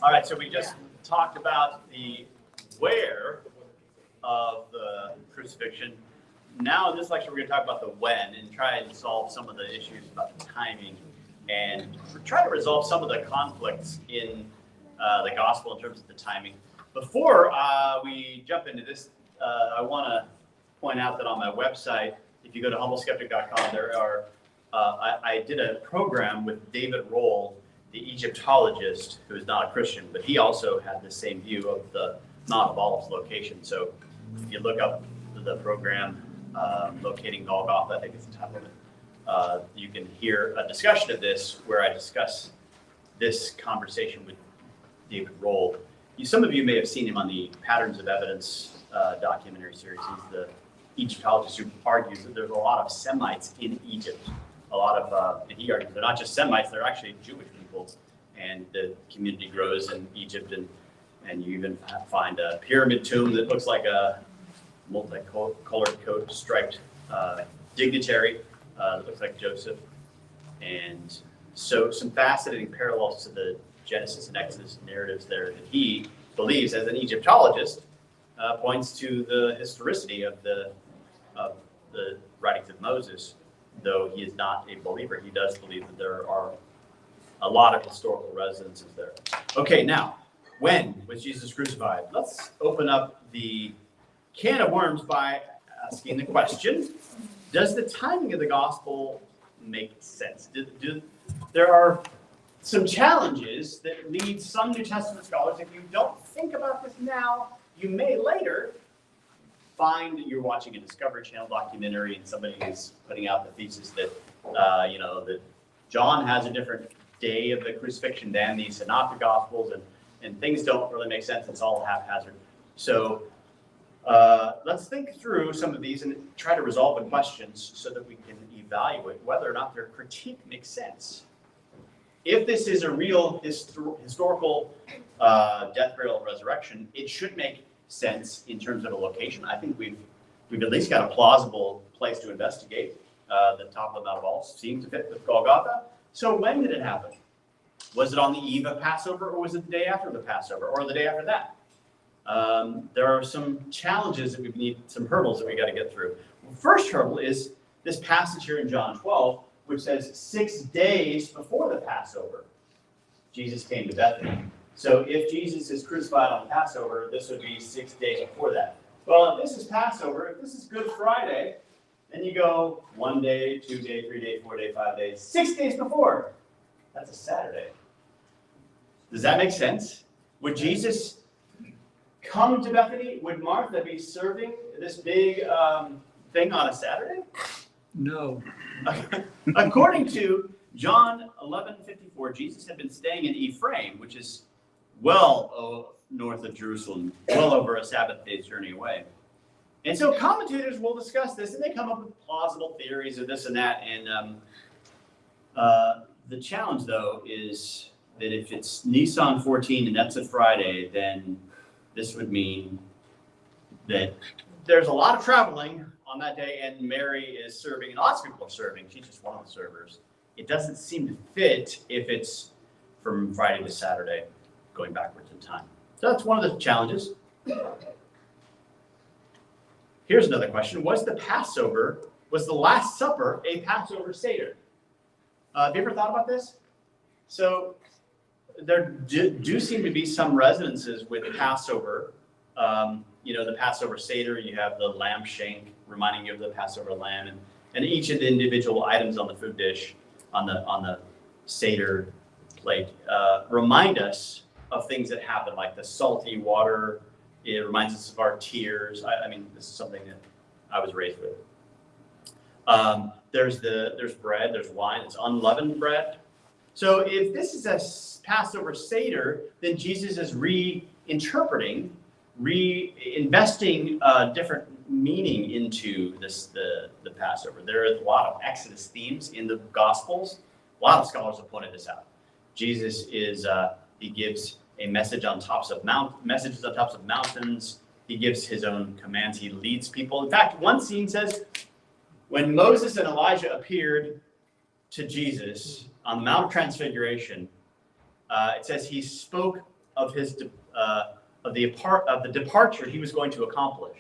All right, so we just talked about the where of the crucifixion. Now in this lecture, we're going to talk about the when and try and solve some of the issues about the timing and try to resolve some of the conflicts in the gospel in terms of the timing. Before we jump into this, I want to point out that on my website, if you go to humbleskeptic.com, there are I did a program with David Roll, the Egyptologist, who is not a Christian, but he also had the same view of the Mount of Olives location. So if you look up the program, Locating Golgotha, I think is the title of it, you can hear a discussion of this where I discuss this conversation with David Roll. Some of you may have seen him on the Patterns of Evidence documentary series. He's the Egyptologist who argues that there's a lot of Semites in Egypt. A lot of, and he argues they're not just Semites, they're actually Jewish people. And the community grows in Egypt, and you even find a pyramid tomb that looks like a multicolored coat, striped dignitary that looks like Joseph. And so some fascinating parallels to the Genesis and Exodus narratives there that he believes, as an Egyptologist, points to the historicity of the writings of Moses. Though he is not a believer, he does believe that there are a lot of historical resonances there. Okay, now, when was Jesus crucified? Let's open up the can of worms by asking the question, does the timing of the gospel make sense? There are some challenges that lead some New Testament scholars, if you don't think about this now, you may later find that you're watching a Discovery Channel documentary and somebody is putting out the thesis that, that John has a different day of the crucifixion than the Synoptic Gospels, and things don't really make sense. It's all haphazard. So let's think through some of these and try to resolve the questions so that we can evaluate whether or not their critique makes sense. If this is a real historical death, burial, and resurrection, it should make sense in terms of a location. I think we've at least got a plausible place to investigate. The top of the Mount of Olives seemed to fit with Golgotha. So when did it happen? Was it on the eve of Passover, or was it the day after the Passover, or the day after that? There are some challenges that we need, some hurdles that we got to get through. First hurdle is this passage here in John 12, which says 6 days before the Passover, Jesus came to Bethany. So if Jesus is crucified on Passover, this would be 6 days before that. Well, if this is Passover, if this is Good Friday, then you go 1 day, 2 day, 3 day, 4 day, 5 days, 6 days before. That's a Saturday. Does that make sense? Would Jesus come to Bethany? Would Martha be serving this big thing on a Saturday? No. According to John 11:54, Jesus had been staying in Ephraim, which is well north of Jerusalem, well over a Sabbath day's journey away. And so commentators will discuss this, and they come up with plausible theories of this and that. And the challenge, though, is that if it's Nisan 14 and that's a Friday, then this would mean that there's a lot of traveling on that day, and Mary is serving, and lots of people are serving. She's just one of the servers. It doesn't seem to fit if it's from Friday to Saturday, going backwards in time. So that's one of the challenges. Here's another question. Was the Last Supper a Passover Seder? Have you ever thought about this? So there do seem to be some resonances with Passover. The Passover Seder, you have the lamb shank reminding you of the Passover lamb, and each of the individual items on the food dish, on the Seder plate, remind us of things that happen, like the salty water. It reminds us of our tears. I mean, this is something that I was raised with. There's bread, there's wine, it's unleavened bread. So if this is a Passover Seder, then Jesus is reinterpreting, reinvesting different meaning into the Passover. There is a lot of Exodus themes in the Gospels. A lot of scholars have pointed this out. Jesus he gives a messages on tops of mountains. He gives his own commands. He leads people. In fact, one scene says, when Moses and Elijah appeared to Jesus on the Mount of Transfiguration, it says he spoke of the departure he was going to accomplish.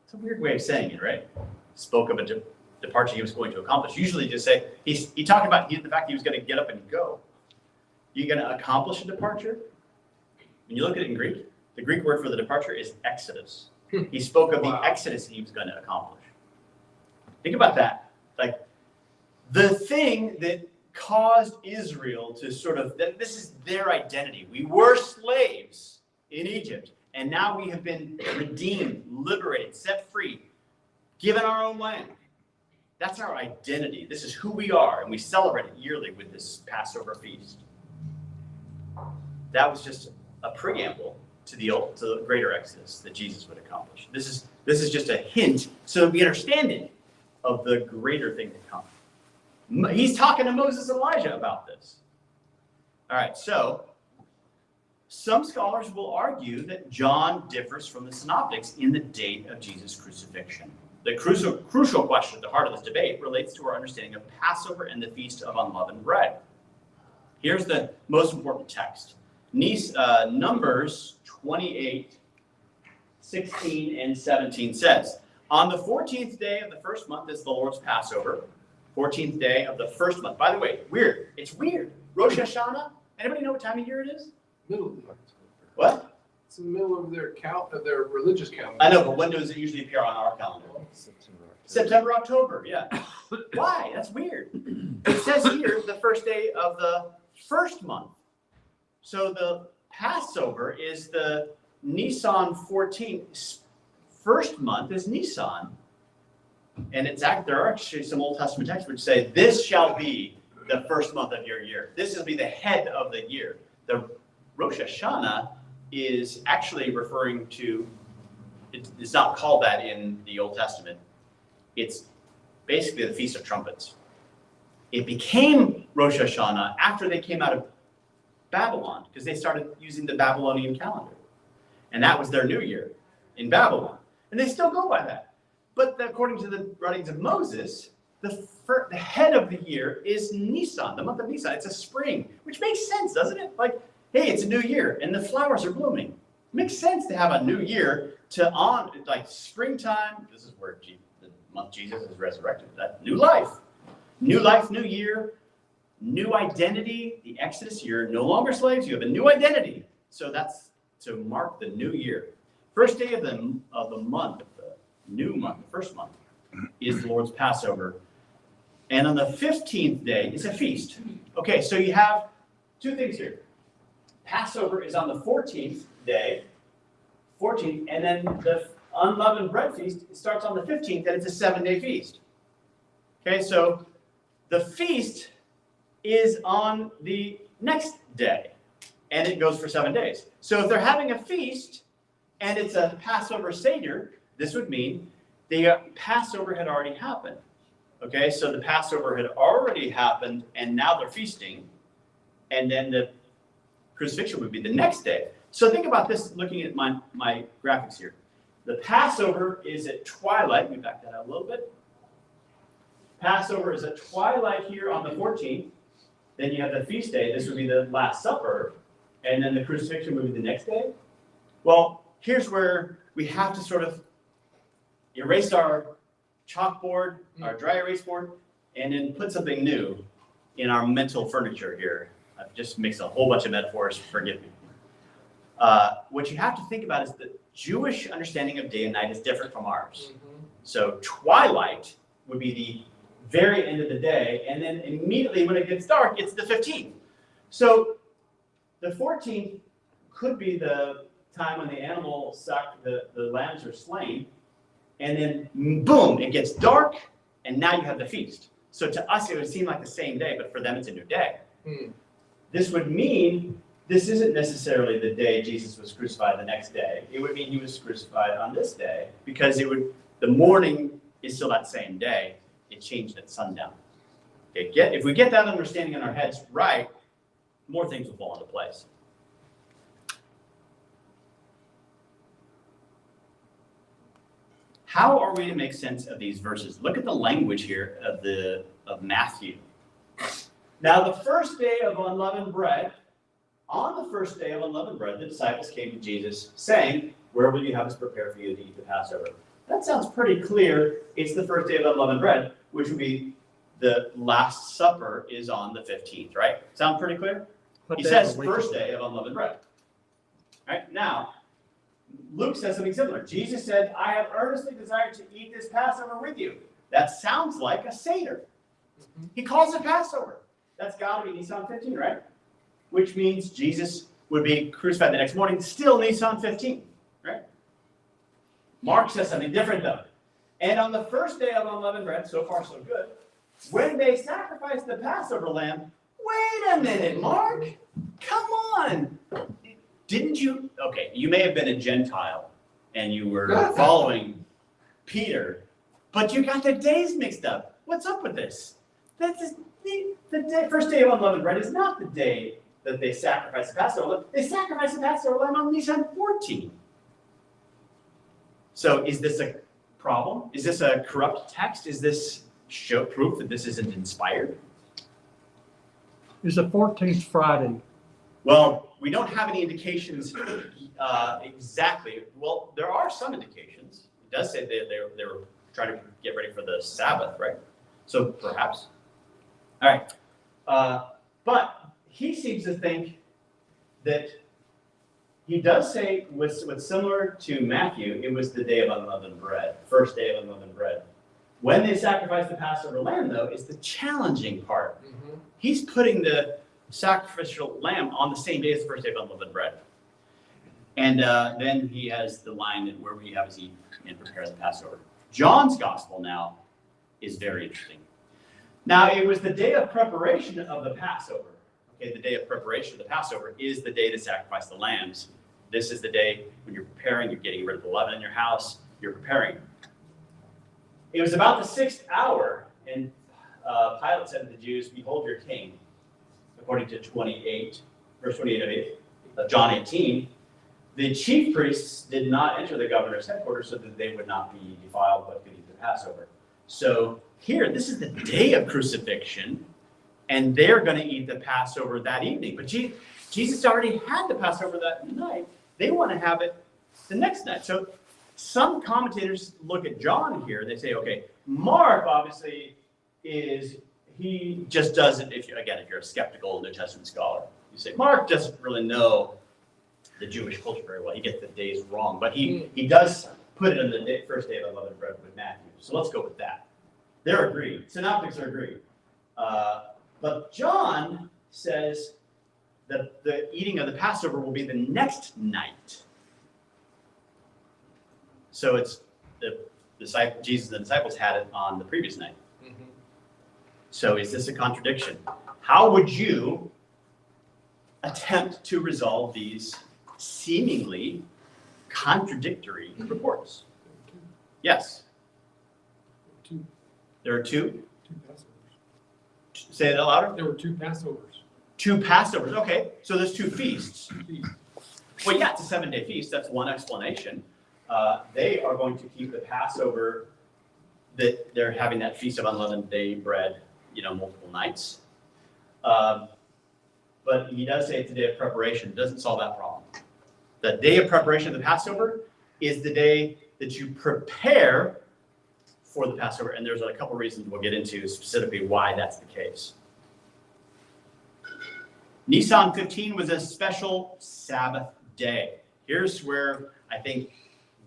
It's a weird way of saying it, right? Spoke of a departure he was going to accomplish. Usually just say, he talked about the fact he was going to get up and go. You're going to accomplish a departure? When you look at it in Greek, the Greek word for the departure is exodus. He spoke of the exodus he was going to accomplish. Think about that. Like, the thing that caused Israel to this is their identity. We were slaves in Egypt, and now we have been redeemed, liberated, set free, given our own land. That's our identity. This is who we are, and we celebrate it yearly with this Passover feast. That was just a preamble to the greater Exodus that Jesus would accomplish. This is just a hint so that we understand it of the greater thing to come. He's talking to Moses and Elijah about this. All right, so some scholars will argue that John differs from the synoptics in the date of Jesus' crucifixion. The crucial question at the heart of this debate relates to our understanding of Passover and the Feast of Unleavened Bread. Here's the most important text. Numbers 28, 16, and 17 says, on the 14th day of the first month is the Lord's Passover, 14th day of the first month. By the way, weird. It's weird. Rosh Hashanah. Anybody know what time of year it is? Middle of October. What? It's the middle of their religious calendar. I know, but when does it usually appear on our calendar? September, October. Yeah. Why? That's weird. It says here the first day of the first month. So the Passover is the Nisan 14th. First month is Nisan. And there are actually some Old Testament texts which say, this shall be the first month of your year. This will be the head of the year. The Rosh Hashanah is actually referring to, it's not called that in the Old Testament. It's basically the Feast of Trumpets. It became Rosh Hashanah after they came out of Babylon, because they started using the Babylonian calendar. And that was their new year in Babylon. And they still go by that. But according to the writings of Moses, the head of the year is Nisan, the month of Nisan. It's a spring, which makes sense, doesn't it? Like, hey, it's a new year, and the flowers are blooming. It makes sense to have a new year like springtime. This is where the month Jesus is resurrected. That new life, new year, new identity. The Exodus, you're no longer slaves. You have a new identity. So that's to mark the new year. First day of the month. New month, the first month, is the Lord's Passover. And on the 15th day, it's a feast. Okay, so you have two things here. Passover is on the 14th day, and then the unleavened bread feast starts on the 15th, and it's a 7-day feast. Okay, so the feast is on the next day, and it goes for 7 days. So if they're having a feast, and it's a Passover Seder, this would mean the Passover had already happened. Okay, so the Passover had already happened, and now they're feasting, and then the crucifixion would be the next day. So think about this, looking at my graphics here. The Passover is at twilight. Let me back that out a little bit. Passover is at twilight here on the 14th. Then you have the feast day. This would be the Last Supper, and then the crucifixion would be the next day. Well, here's where we have to sort of erase our chalkboard, our dry erase board, and then put something new in our mental furniture here. I've just mixed a whole bunch of metaphors, forgive me. What you have to think about is the Jewish understanding of day and night is different from ours. So twilight would be the very end of the day, and then immediately when it gets dark, it's the 15th. So the 14th could be the time when the animal the lambs are slain, and then boom, it gets dark, and now you have the feast. So to us, it would seem like the same day, but for them, it's a new day. This would mean this isn't necessarily the day Jesus was crucified the next day. It would mean he was crucified on this day, because the morning is still that same day. It changed at sundown. Okay, if we get that understanding in our heads right, more things will fall into place. How are we to make sense of these verses? Look at the language here of Matthew. Now, the first day of unleavened bread On the first day of unleavened bread, the disciples came to Jesus, saying, "Where will you have us prepare for you to eat the Passover?" That sounds pretty clear. It's the first day of unleavened bread, which would be the Last Supper is on the 15th, right? Sound pretty clear? He says first day of unleavened bread. Right? Now, Luke says something similar. Jesus said, "I have earnestly desired to eat this Passover with you." That sounds like a Seder. He calls it Passover. That's got to be Nisan 15, right? Which means Jesus would be crucified the next morning, still Nisan 15, right? Mark says something different, though. And on the first day of unleavened bread, so far so good, when they sacrificed the Passover lamb, wait a minute, Mark, come on. Didn't you? Okay, you may have been a Gentile and you were following Peter, but you got the days mixed up. What's up with this? First day of unleavened bread is not the day that they sacrifice the Passover. They sacrifice the Passover lamb on Nisan 14. So is this a problem? Is this a corrupt text? Is this show proof that this isn't inspired? Is the 14th Friday? Well, we don't have any indications exactly. Well, there are some indications. It does say they were trying to get ready for the Sabbath, right? So perhaps. All right. But he seems to think that he does say, what's similar to Matthew, it was the day of unleavened bread, first day of unleavened bread. When they sacrificed the Passover lamb, though, is the challenging part. Mm-hmm. He's putting the sacrificial lamb on the same day as the first day of unleavened bread. And then he has the line where we have us eat and prepare the Passover. John's gospel now is very interesting. Now, it was the day of preparation of the Passover. Okay, the day of preparation of the Passover is the day to sacrifice the lambs. This is the day when you're preparing, you're getting rid of the leaven in your house, you're preparing. It was about the 6th hour, and Pilate said to the Jews, "Behold your king," according to verse 28 of John 18. The chief priests did not enter the governor's headquarters so that they would not be defiled but could eat the Passover. So here, this is the day of crucifixion, and they're going to eat the Passover that evening. But Jesus already had the Passover that night. They want to have it the next night. So some commentators look at John here. They say, okay, Mark obviously he just doesn't, if you're a skeptical New Testament scholar, you say, Mark doesn't really know the Jewish culture very well. He gets the days wrong. But he does put it on the first day of unleavened bread with Matthew. So let's go with that. They're agreed. Synoptics are agreed. But John says that the eating of the Passover will be the next night. So it's Jesus and the disciples had it on the previous night. Mm-hmm. So is this a contradiction? How would you attempt to resolve these seemingly contradictory reports? Yes. There are two? Two Passovers. Say that louder. There were two Passovers. Two Passovers. Okay, so there's two feasts. Well, yeah, it's a 7-day feast. That's one explanation. They are going to keep the Passover, that they're having that feast of unleavened day bread, multiple nights. But he does say it's a day of preparation. It doesn't solve that problem. The day of preparation of the Passover is the day that you prepare for the Passover. And there's a couple reasons we'll get into specifically why that's the case. Nisan 15 was a special Sabbath day. Here's where I think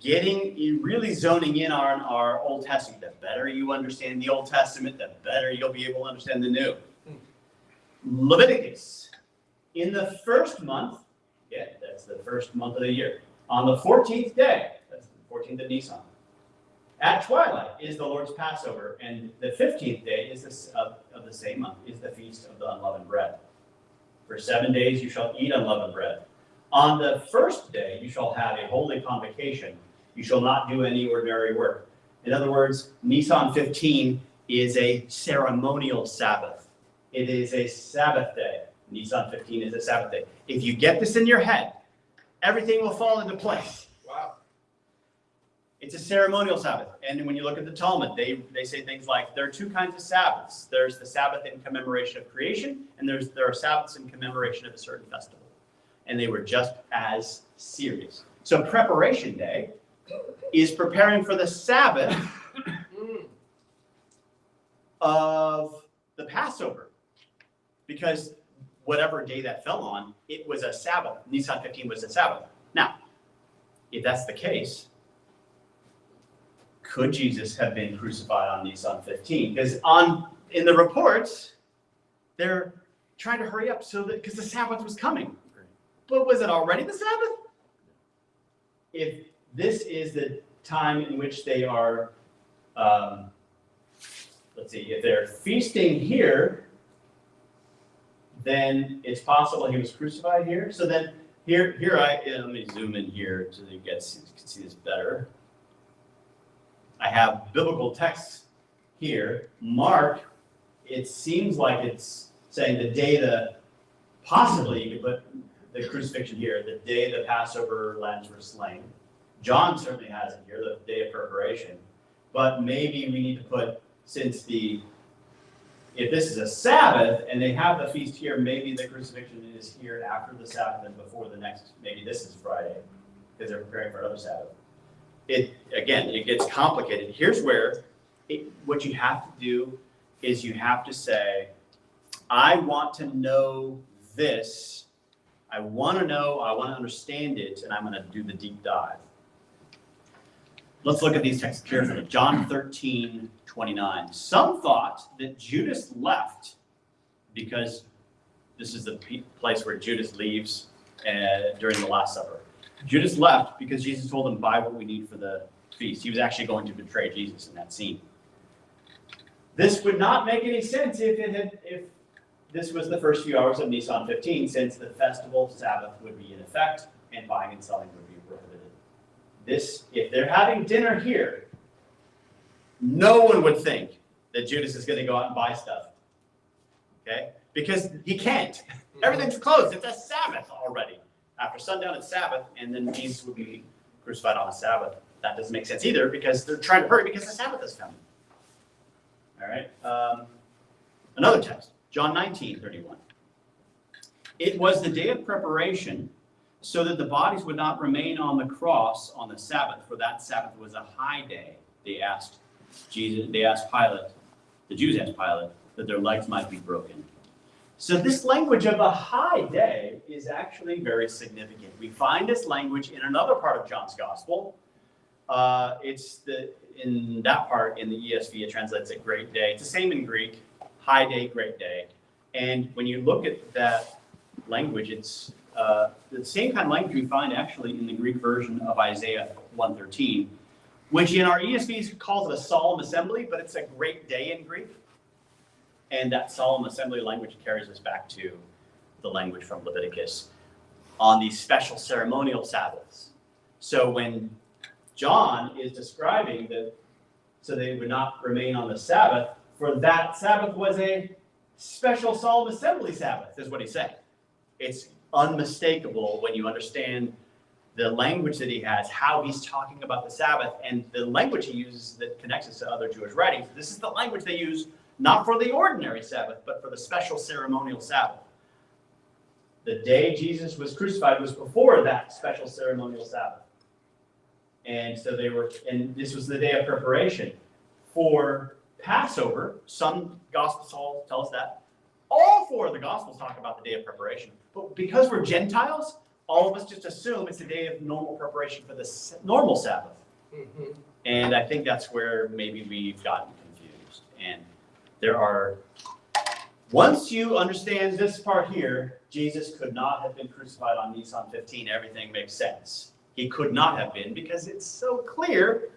really zoning in on our Old Testament. The better you understand the Old Testament, the better you'll be able to understand the New. Leviticus. In the first month, that's the first month of the year, on the 14th day, that's the 14th of Nisan, at twilight is the Lord's Passover, and the 15th day is of the same month is the Feast of the Unleavened Bread. For 7 days you shall eat unleavened bread. On the first day you shall have a holy convocation. You shall not do any ordinary work. In other words, Nisan 15 is a ceremonial Sabbath. It is a Sabbath day. Nisan 15 is a Sabbath day. If you get this in your head, everything will fall into place. Wow. It's a ceremonial Sabbath. And when you look at the Talmud, they say things like there are two kinds of Sabbaths. There's the Sabbath in commemoration of creation, and there are Sabbaths in commemoration of a certain festival. and they were just as serious. So preparation day is preparing for the Sabbath of the Passover, because whatever day that fell on, it was a Sabbath. Nisan 15 was a Sabbath. Now, if that's the case, could Jesus have been crucified on Nisan 15? Because in the reports, they're trying to hurry up because the Sabbath was coming. But was it already the Sabbath? If this is the time in which they are, let's see, if they're feasting here, then it's possible he was crucified here. So then let me zoom in here so that you can see this better. I have biblical texts here. Mark, it seems like it's saying the day possibly you could put the crucifixion here, the day the Passover lambs were slain. John certainly has it here, the day of preparation. But maybe we need to put, if this is a Sabbath and they have the feast here, maybe the crucifixion is here after the Sabbath and before the next, maybe this is Friday, because they're preparing for another Sabbath. It gets complicated. Here's where what you have to do is you have to say, I want to know this. I want to understand it, and I'm going to do the deep dive. Let's look at these texts carefully. John 13:29. Some thought that Judas left because this is the place where Judas leaves during the Last Supper. Judas left because Jesus told him, buy what we need for the feast. He was actually going to betray Jesus in that scene. This would not make any sense if this was the first few hours of Nisan 15, since the festival Sabbath would be in effect and buying and selling would be prohibited. If they're having dinner here, no one would think that Judas is going to go out and buy stuff. Okay? Because he can't. Everything's closed. It's a Sabbath already. After sundown, it's Sabbath, and then Jesus would be crucified on a Sabbath. That doesn't make sense either, because they're trying to hurry because the Sabbath is coming. All right? Another text, John 19:31. It was the day of preparation, so that the bodies would not remain on the cross on the Sabbath, for that Sabbath was a high day. They asked Pilate, the Jews asked Pilate, that their legs might be broken. So this language of a high day is actually very significant. We find this language in another part of John's gospel. In that part, in the ESV, it translates a great day. It's the same in Greek, high day, great day. And when you look at that language, it's the same kind of language we find actually in the Greek version of Isaiah 1:13, which in our ESV calls it a solemn assembly, but it's a great day in Greek. And that solemn assembly language carries us back to the language from Leviticus on these special ceremonial Sabbaths. So when John is describing so they would not remain on the Sabbath, for that Sabbath was a special solemn assembly Sabbath, is what he's saying. It's unmistakable when you understand the language that he has, how he's talking about the Sabbath, and the language he uses that connects us to other Jewish writings. This is the language they use not for the ordinary Sabbath, but for the special ceremonial Sabbath. The day Jesus was crucified was before that special ceremonial Sabbath. And so and this was the day of preparation. For Passover, some Gospels tell us that. All four of the Gospels talk about the day of preparation. But because we're Gentiles, all of us just assume it's the day of normal preparation for the normal Sabbath. Mm-hmm. And I think that's where maybe we've gotten confused. And once you understand this part here, Jesus could not have been crucified on Nisan 15. Everything makes sense. He could not have been, because it's so clear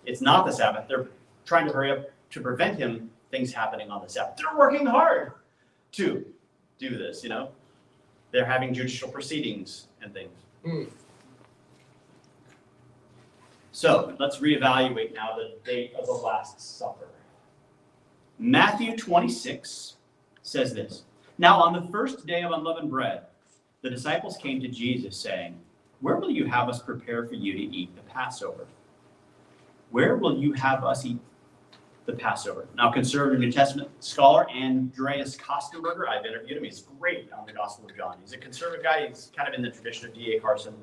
it's not the Sabbath. They're trying to hurry up to prevent things happening on the Sabbath. They're working hard to do this, They're having judicial proceedings and things. Mm. So let's reevaluate now the date of the Last Supper. Matthew 26 says this. Now on the first day of unleavened bread, the disciples came to Jesus saying, where will you have us prepare for you to eat the Passover? Where will you have us eat the Passover. Now, conservative New Testament scholar Andreas Kostenberger, I've interviewed him. He's great on the Gospel of John. He's a conservative guy. He's kind of in the tradition of D.A. Carson.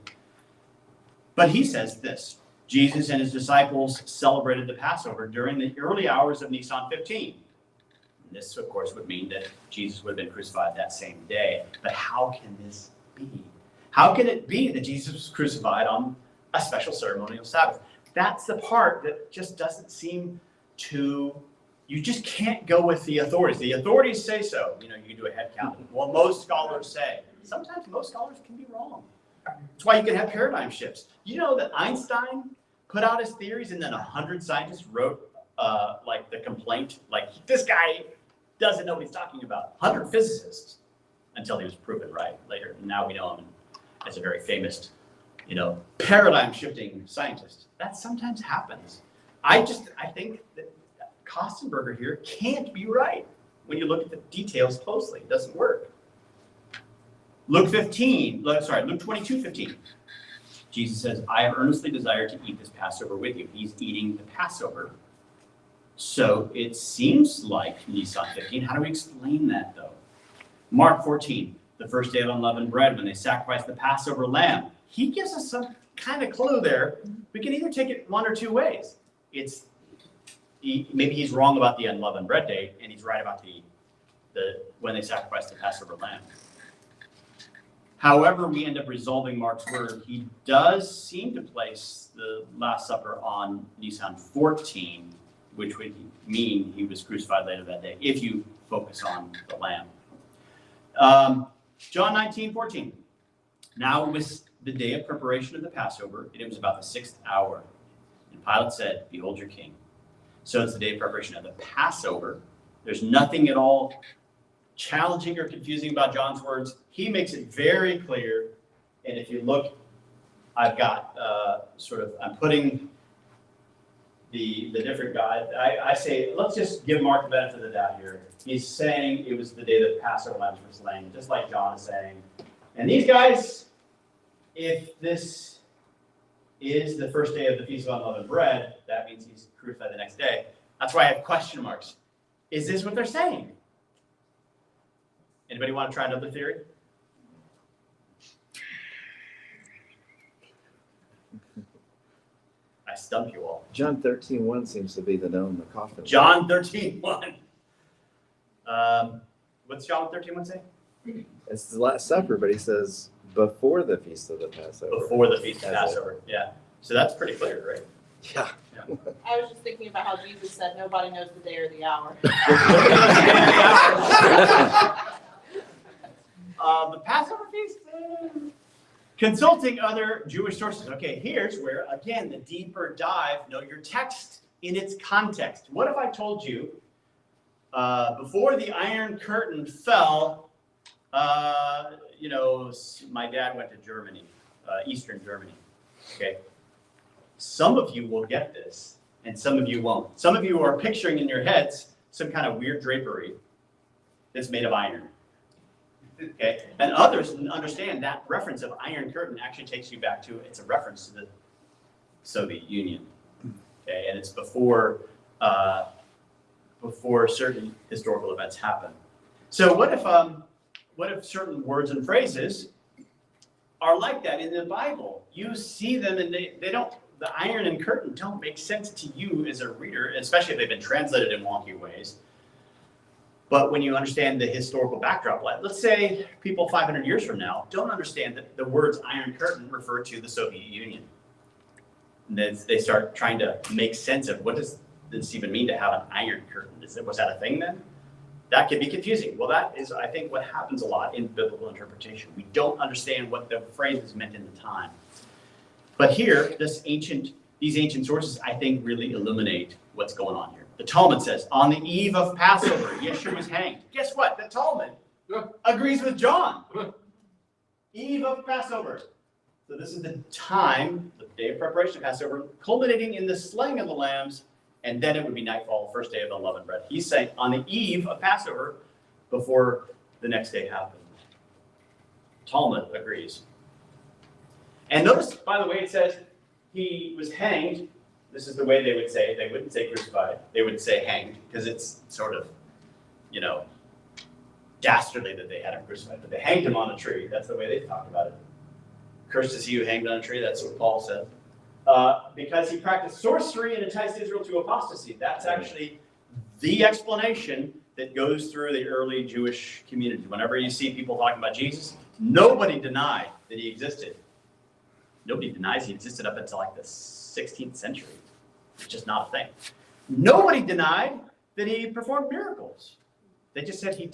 But he says this: Jesus and his disciples celebrated the Passover during the early hours of Nisan 15. And this, of course, would mean that Jesus would have been crucified that same day. But how can this be? How can it be that Jesus was crucified on a special ceremonial Sabbath? That's the part that just doesn't seem to, you just can't go with the authorities. The authorities say so. You know, you can do a head count. Well, most scholars say. Sometimes most scholars can be wrong. That's why you can have paradigm shifts. You know that Einstein put out his theories and then 100 scientists wrote like the complaint, like this guy doesn't know what he's talking about. 100 physicists until he was proven right later. Now we know him as a very famous, you know, paradigm shifting scientist. That sometimes happens. I think that Kostenberger here can't be right when you look at the details closely. It doesn't work. Luke 22:15. Jesus says, I have earnestly desired to eat this Passover with you. He's eating the Passover. So it seems like Nisan 15. How do we explain that, though? Mark 14, the first day of unleavened bread, when they sacrificed the Passover lamb. He gives us some kind of clue there. We can either take it one or two ways. Maybe he's wrong about the unleavened bread day, and he's right about the when they sacrificed the Passover lamb. However we end up resolving Mark's word, he does seem to place the Last Supper on Nisan 14, which would mean he was crucified later that day, if you focus on the lamb. John 19:14. Now it was the day of preparation of the Passover, and it was about the 6th hour. And Pilate said, behold your king. So it's the day of preparation of the Passover. There's nothing at all challenging or confusing about John's words. He makes it very clear. And if you look, I've got I'm putting the different guys. I say, let's just give Mark the benefit of the doubt here. He's saying it was the day that the Passover lambs were slain, just like John is saying. And these guys, if this is the first day of the Feast of Unleavened Bread, that means he's crucified the next day. That's why I have question marks. Is this what they're saying? Anybody want to try another theory? I stumped you all. John 13:1 seems to be the known cacophony. John 13:1. What's John 13:1 say? It's the Last Supper, but he says before the Feast of the Passover. Before the Feast of Passover. Yeah. So that's pretty clear, right? Yeah. I was just thinking about how Jesus said nobody knows the day or the hour. The Passover feast, consulting other Jewish sources. Okay, here's where, again, the deeper dive, know your text in its context. What if I told you before the Iron Curtain fell, my dad went to Germany, Eastern Germany, okay? Some of you will get this, and some of you won't. Some of you are picturing in your heads some kind of weird drapery that's made of iron. Okay, and others understand that reference of Iron Curtain actually takes you back to, it's a reference to the Soviet Union. Okay, and it's before certain historical events happen. So what if certain words and phrases are like that in the Bible? You see them and they don't, the iron and curtain don't make sense to you as a reader, especially if they've been translated in wonky ways. But when you understand the historical backdrop, let's say people 500 years from now don't understand that the words Iron Curtain refer to the Soviet Union. And then they start trying to make sense of what does this even mean to have an Iron Curtain? Was that a thing then? That can be confusing. Well, that is, I think, what happens a lot in biblical interpretation. We don't understand what the phrases meant in the time. But here, these ancient sources, I think, really illuminate what's going on here. The Talmud says, on the eve of Passover, Yeshua was hanged. Guess what? The Talmud agrees with John. Eve of Passover. So this is the time, the day of preparation of Passover, culminating in the slaying of the lambs, and then it would be nightfall, first day of unleavened bread. He's saying on the eve of Passover, before the next day happened. Talmud agrees. And notice, by the way, it says he was hanged. This is the way they would say it. They wouldn't say crucified. They would say hanged, because it's sort of, dastardly that they had him crucified. But they hanged him on a tree. That's the way they talked about it. Cursed is he who hanged on a tree. That's what Paul said. Because he practiced sorcery and enticed Israel to apostasy. That's actually the explanation that goes through the early Jewish community. Whenever you see people talking about Jesus, nobody denied that he existed. Nobody denies he existed up until like the 16th century. It's just not a thing. Nobody denied that he performed miracles. They just said he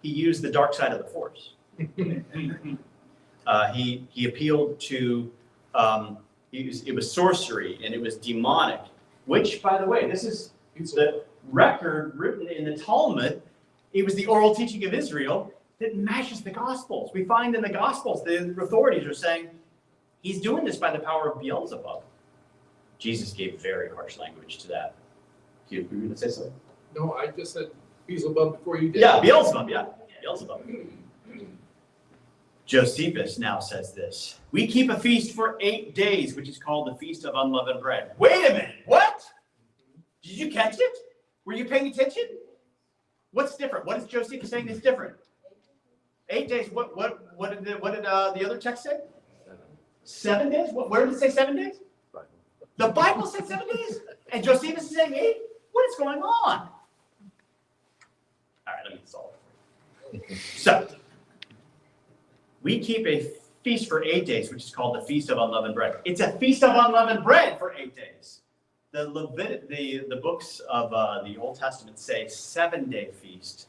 used the dark side of the force. He appealed to, it was sorcery and it was demonic, which, by the way, this is the record written in the Talmud. It was the oral teaching of Israel that matches the Gospels. We find in the Gospels, the authorities are saying, he's doing this by the power of Beelzebub. Jesus gave very harsh language to that. Do you agree to say something? No, I just said Beelzebub before you did. Yeah, Beelzebub, Beelzebub. Josephus now says this: we keep a feast for 8 days, which is called the Feast of Unleavened Bread. Wait a minute, what? Did you catch it? Were you paying attention? What's different? What is Josephus saying is different? 8 days. What did the other text say? 7 days? Where did it say 7 days? The Bible said 7 days, and Josephus is saying 8. What is going on? All right, let me solve it. So, we keep a feast for 8 days, which is called the Feast of Unleavened Bread. It's a Feast of Unleavened Bread for 8 days. The books of the Old Testament say 7-day feast.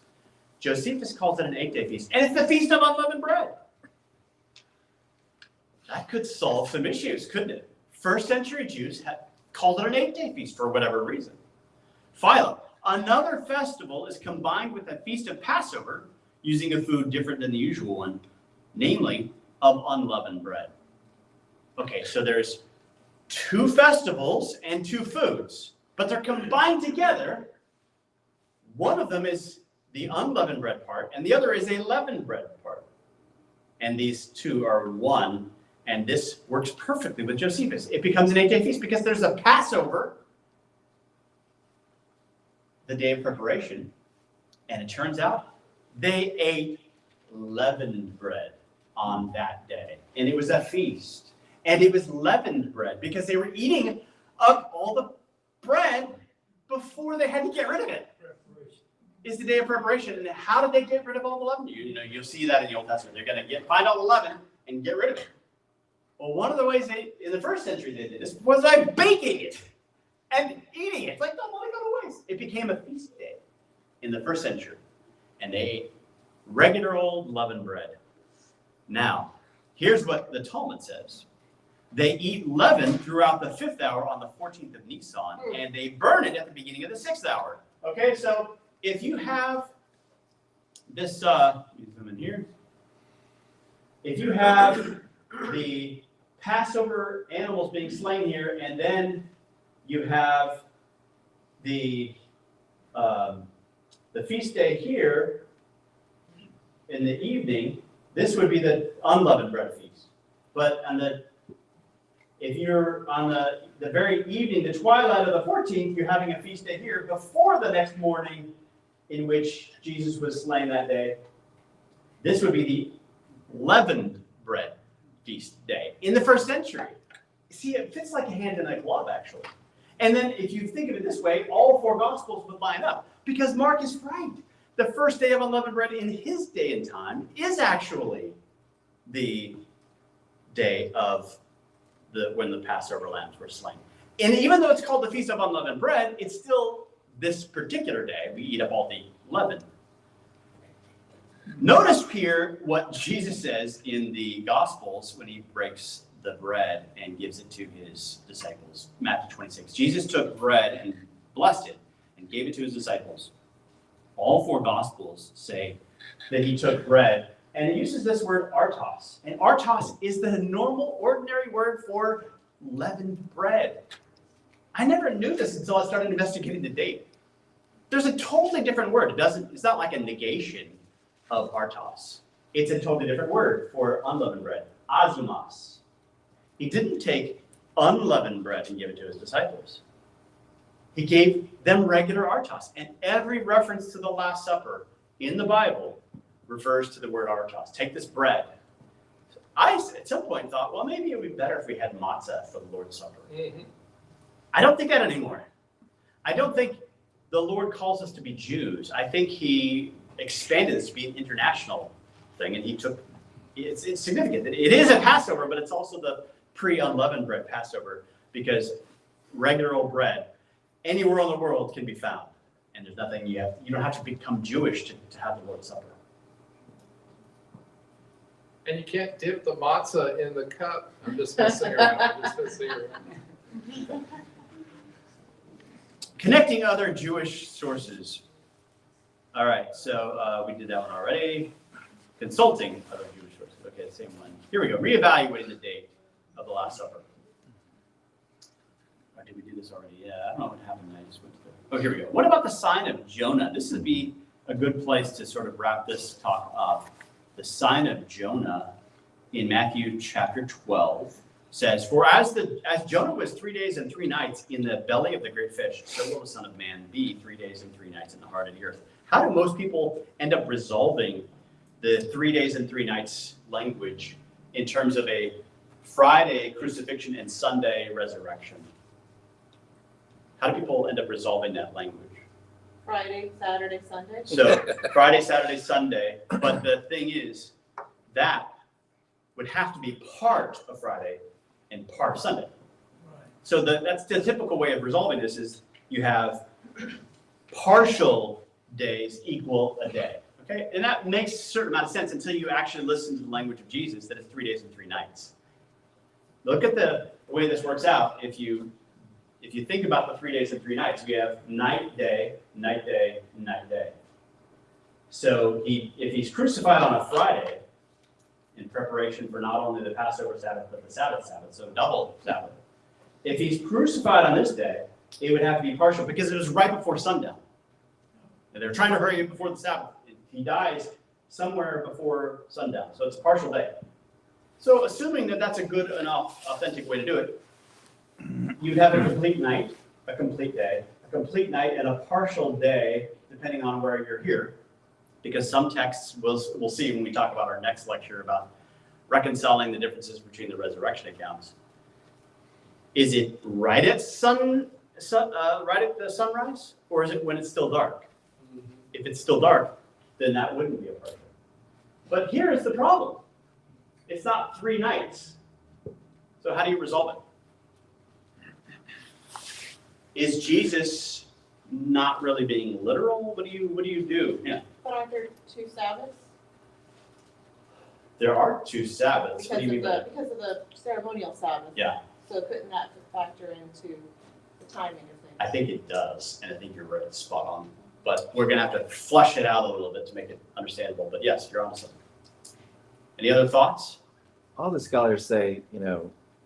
Josephus calls it an 8-day feast, and it's the Feast of Unleavened Bread. That could solve some issues, couldn't it? First century Jews had called it an 8-day feast for whatever reason. Philo, another festival is combined with a feast of Passover, using a food different than the usual one, namely of unleavened bread. Okay, so there's 2 festivals and 2 foods, but they're combined together. One of them is the unleavened bread part, and the other is a leavened bread part. And these 2 are one, and this works perfectly with Josephus. It becomes an 8-day feast because there's a Passover, the day of preparation, and it turns out they ate leavened bread on that day. And it was a feast. And it was leavened bread because they were eating up all the bread before they had to get rid of it. It's the day of preparation. And how did they get rid of all the leaven? You'll see that in the Old Testament. They're going to find all the leaven and get rid of it. Well, one of the ways in the first century they did this was by baking it and eating it. It's like, don't let it go to waste. It became a feast day in the first century. And they ate regular old leavened bread. Now, here's what the Talmud says. They eat leaven throughout the 5th hour on the 14th of Nisan, and they burn it at the beginning of the 6th hour. Okay, so if you have this, let me zoom in here. If you have the Passover animals being slain here, and then you have the feast day here in the evening, this would be the unleavened bread feast. But if you're on the very evening, the twilight of the 14th, you're having a feast day here before the next morning in which Jesus was slain that day. This would be the leavened bread feast day in the first century. See, it fits like a hand in a glove, actually. And then if you think of it this way, all 4 Gospels would line up because Mark is right. The first day of unleavened bread in his day and time is actually the day of when the Passover lambs were slain. And even though it's called the Feast of Unleavened Bread, it's still this particular day. We eat up all the leaven. Notice here what Jesus says in the Gospels when he breaks the bread and gives it to his disciples. Matthew 26. Jesus took bread and blessed it and gave it to his disciples. All 4 Gospels say that he took bread, and it uses this word artos. And artos is the normal, ordinary word for leavened bread. I never knew this until I started investigating the date. There's a totally different word. It's not like a negation of artos. It's a totally different word for unleavened bread. Azumas. He didn't take unleavened bread and gave it to his disciples. He gave them regular artos. And every reference to the Last Supper in the Bible refers to the word artos. Take this bread. I, at some point, thought, well, maybe it would be better if we had matzah for the Lord's Supper. Mhm. I don't think that anymore. I don't think the Lord calls us to be Jews. I think he expanded this to be an international thing, and he took, it's significant. It is a Passover, but it's also the pre-unleavened bread Passover, because regular old bread anywhere in the world can be found. And there's nothing you don't have to become Jewish to have the Lord's Supper. And you can't dip the matzah in the cup. I'm just messing around. Connecting other Jewish sources. All right, so we did that one already. Consulting other Jewish sources. Okay, same one. Here we go. Reevaluating the date of the Last Supper. Or did we do this already? Yeah, I don't know what happened. I just went to the... Oh, here we go. What about the sign of Jonah? This would be a good place to sort of wrap this talk up. The sign of Jonah in Matthew chapter 12 says, "For as Jonah was 3 days and 3 nights in the belly of the great fish, so will the Son of Man be 3 days and 3 nights in the heart of the earth." How do most people end up resolving the 3 days and 3 nights language in terms of a Friday crucifixion and Sunday resurrection? How do people end up resolving that language? Friday, Saturday, Sunday. So Friday, Saturday, Sunday, but the thing is, that would have to be part of Friday and part of Sunday. So that's the typical way of resolving this is you have partial days equal a day, okay? And that makes a certain amount of sense until you actually listen to the language of Jesus, that it's 3 days and 3 nights. Look at the way this works out. If you think about the 3 days and 3 nights, you have night, day, night, day, night, day. So if he's crucified on a Friday, in preparation for not only the Passover Sabbath, but the Sabbath, so double Sabbath. If he's crucified on this day, it would have to be partial because it was right before sundown. And they're trying to hurry it before the Sabbath. He dies somewhere before sundown, so it's a partial day. So assuming that that's a good enough, authentic way to do it, you'd have a complete night, a complete day, a complete night, and a partial day, depending on where you're here. Because some texts we'll see when we talk about our next lecture about reconciling the differences between the resurrection accounts. Is it right at right at the sunrise, or is it when it's still dark? If it's still dark, then that wouldn't be a partial. But here is the problem: it's not 3 nights. So how do you resolve it? Is Jesus not really being literal? What do you do? Yeah. But aren't there 2 Sabbaths? There are 2 Sabbaths. What do you mean by that? Because of the ceremonial Sabbath. Yeah. So couldn't that factor into the timing of things? I think it does, and I think you're right, spot on. But we're gonna have to flesh it out a little bit to make it understandable. But yes, you're on something. Any other thoughts? All the scholars say,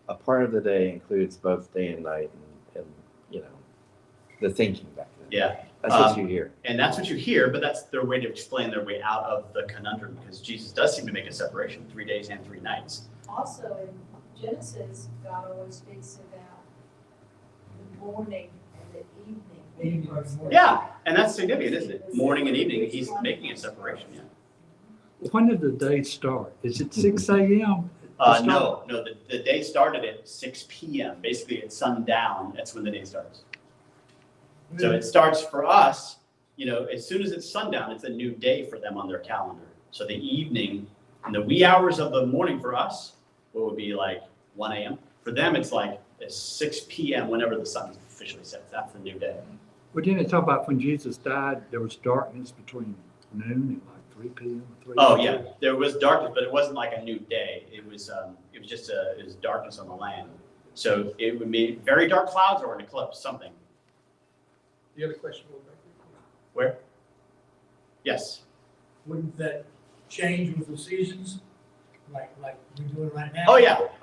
a part of the day includes both day and night, and the thinking back then. Yeah. That's what you hear. And that's what you hear, but that's their way to explain their way out of the conundrum, because Jesus does seem to make a separation, 3 days and 3 nights. Also, in Genesis, God always speaks about the morning and the evening. Yeah, and that's significant, isn't it? Morning and evening, he's making a separation, yeah. When did the day start? Is it 6 a.m.? No, the day started at 6 p.m. Basically, at sundown, that's when the day starts. So it starts for us, as soon as it's sundown, it's a new day for them on their calendar. So the evening and the wee hours of the morning for us, what would be like 1 a.m. For them, it's like at 6 p.m. whenever the sun officially sets. That's the new day. We didn't talk about when Jesus died, there was darkness between noon and like 3 p.m. or 3 Oh yeah, there was darkness, but it wasn't like a new day. It was just it was darkness on the land. So it would be very dark clouds or an eclipse, something. You had a question, Rebecca? Where? Yes. Wouldn't that change with the seasons, like we're doing right now? Oh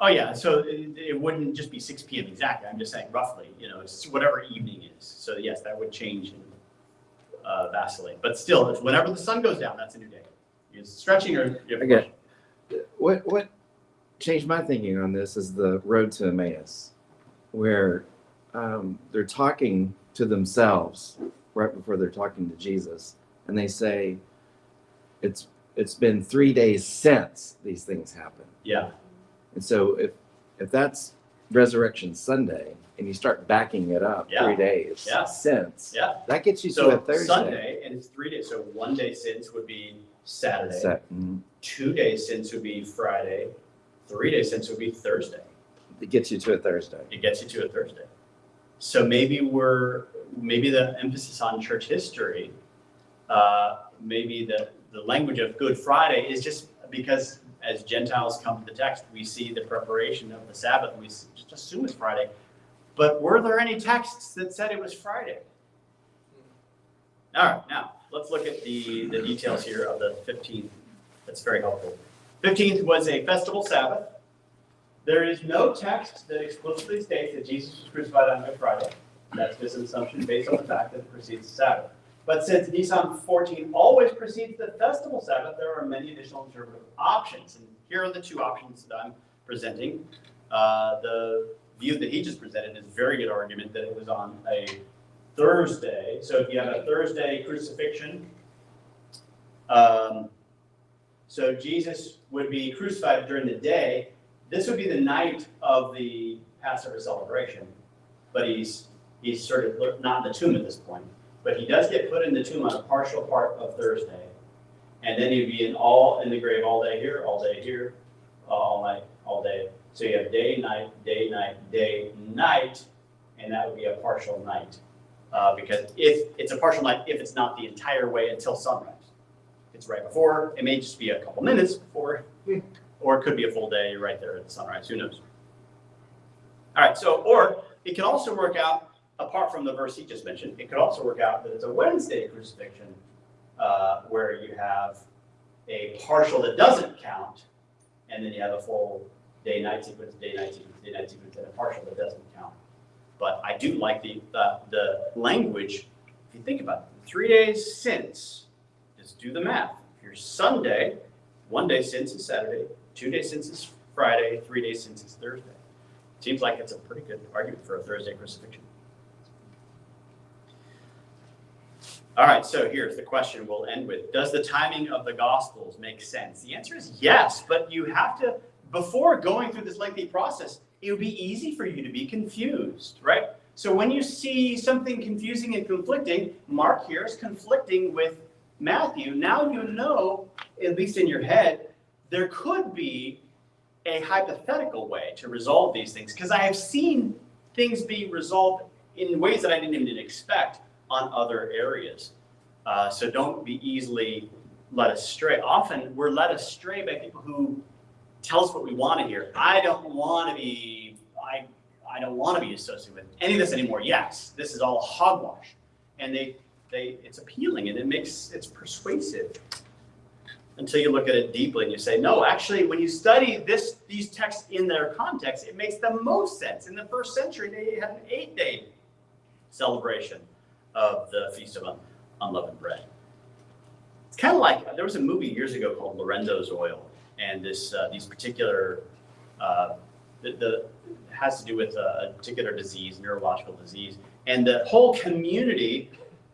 yeah. So it wouldn't just be 6 p.m. exactly. I'm just saying roughly. It's whatever evening is. So yes, that would change and vacillate. But still, it's whenever the sun goes down, that's a new day. Is stretching or? Okay. What changed my thinking on this is the road to Emmaus. where they're talking to themselves right before they're talking to Jesus, and they say, it's been 3 days since these things happened. Yeah, And so if that's Resurrection Sunday, and you start backing it up Yeah. 3 days Yeah. since, yeah. that gets you to So a Thursday. Sunday, and it's 3 days, so 1 day since would be Saturday. Mhm. 2 days since would be Friday. 3 days since would be Thursday. It gets you to a Thursday. It gets you to a Thursday. So maybe the emphasis on church history, maybe the language of Good Friday is just because as Gentiles come to the text, we see the preparation of the Sabbath, we just assume it's Friday. But were there any texts that said it was Friday? All right, now let's look at the details here of the 15th. That's very helpful. 15th was a festival Sabbath. There is no text that explicitly states that Jesus was crucified on Good Friday. That's just an assumption based on the fact that it precedes the Sabbath. But since Nisan 14 always precedes the festival Sabbath, there are many additional interpretive options. And here are the two options that I'm presenting. The view that he just presented is a very good argument that it was on a Thursday. So if you have a Thursday crucifixion, so Jesus would be crucified during the day. This would be the night of the Passover celebration, but he's sort of not in the tomb at this point. But he does get put in the tomb on a partial part of Thursday, and then he'd be in the grave all day here, all night, all day. So you have day, night, day, night, and that would be a partial night. Because if it's a partial night, if it's not the entire way until sunrise. It's right before, it may just be a couple minutes before, or it could be a full day right there at sunrise, who knows? All right, so, or it can also work out, apart from the verse he just mentioned, it could also work out that it's a Wednesday crucifixion where you have a partial that doesn't count, and then you have a full day-night sequence, day-night sequence, day-night sequence, and a partial that doesn't count. But I do like the language. If you think about it, 3 days since, just do the math. If you're Sunday, 1 day since is Saturday, 2 days since is Friday, 3 days since is Thursday. Seems like it's a pretty good argument for a Thursday crucifixion. All right, so here's the question we'll end with. Does the timing of the Gospels make sense? The answer is yes, but you have to, before going through this lengthy process, it would be easy for you to be confused, right? So when you see something confusing and conflicting, Mark here is conflicting with Matthew. Now you know, at least in your head, there could be a hypothetical way to resolve these things, because I have seen things be resolved in ways that I didn't even expect on other areas. So don't be easily led astray. Often we're led astray by people who tell us what we want to hear. I don't want to be associated with any of this anymore. Yes, this is all hogwash. And it's appealing and it's persuasive until you look at it deeply and you say, no, actually, when you study these texts in their context, it makes the most sense. In the first century, they had an 8-day celebration of the Feast of Unleavened Bread. It's kind of like, there was a movie years ago called Lorenzo's Oil, and these particular, has to do with a particular disease, neurological disease, and the whole community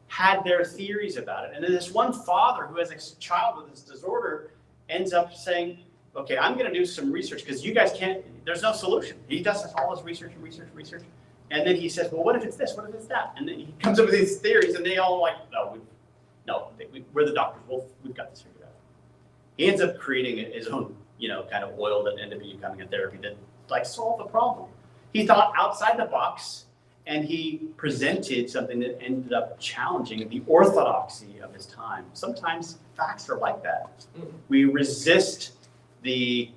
had their theories about it. And then this one father who has a child with this disorder ends up saying, okay, I'm going to do some research because you guys can't, there's no solution. He does all his research. And then he says, well, what if it's this? What if it's that? And then he comes up with these theories and they all like, we're the doctors. We've got this figured out. He ends up creating his own, kind of oil that ended up becoming a therapy that solved the problem. He thought outside the box, and he presented something that ended up challenging the orthodoxy of his time. Sometimes facts are like that. We resist the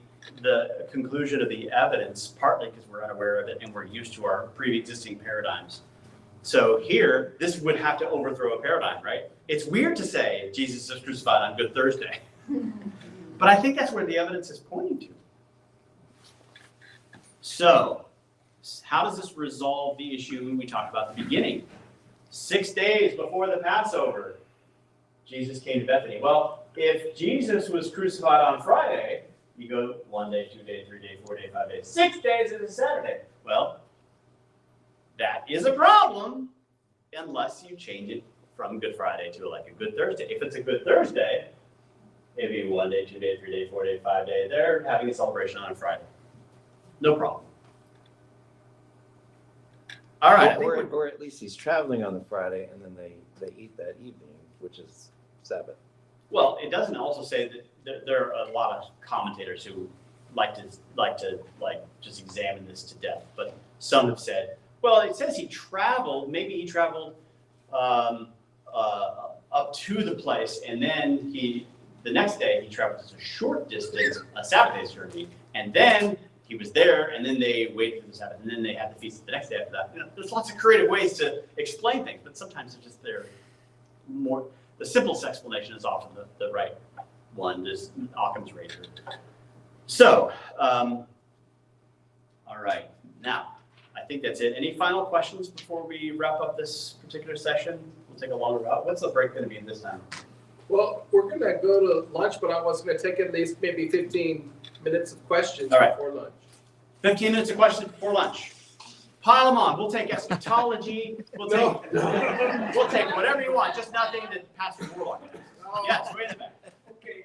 conclusion of the evidence, partly because we're unaware of it and we're used to our pre-existing paradigms. So here, this would have to overthrow a paradigm, right? It's weird to say Jesus is crucified on Good Thursday, but I think that's where the evidence is pointing to. So, how does this resolve the issue we talked about at the beginning? 6 days before the Passover, Jesus came to Bethany. Well, if Jesus was crucified on Friday, you go 1 day, 2 day, 3 day, 4 day, 5 days. 6 days is a Saturday. Well, that is a problem unless you change it from Good Friday to like a Good Thursday. If it's a Good Thursday, maybe 1 day, 2 day, 3 day, 4 day, 5 day, they're having a celebration on a Friday. No problem. All right. I think we're- Or at least he's traveling on the Friday and then they eat that evening, which is Sabbath. Well, it doesn't also say that there are a lot of commentators who like to just examine this to death, but some have said, well, it says he traveled. Maybe he traveled up to the place, and then the next day he traveled a short distance, a Sabbath day's journey, and then he was there, and then they waited for the Sabbath, and then they had the feast the next day after that. You know, there's lots of creative ways to explain things, but sometimes it's just they're more. The simplest explanation is often the right one, just Occam's razor. So, all right, now, I think that's it. Any final questions before we wrap up this particular session? We'll take a longer route. What's the break gonna be this time? Well, we're gonna go to lunch, but I was gonna take at least maybe 15 minutes of questions All right. before lunch. 15 minutes of questions before lunch. Pile them on. We'll take eschatology. We'll take whatever you want, just nothing that Pastor Warlock has. Yes, way in the back. Okay,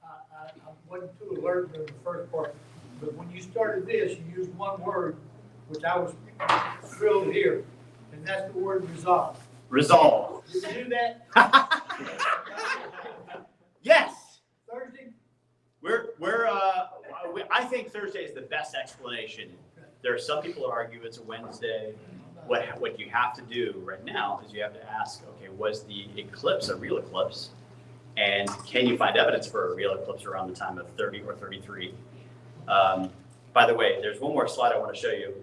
I wasn't too alert in the first part, but when you started this, you used one word, which I was thrilled to hear, and that's the word resolve. Resolve. Did you do that Yes. Thursday? I think Thursday is the best explanation. There are some people who argue it's a Wednesday. What you have to do right now is you have to ask, okay, was the eclipse a real eclipse? And can you find evidence for a real eclipse around the time of 30 or 33? By the way, there's one more slide I want to show you.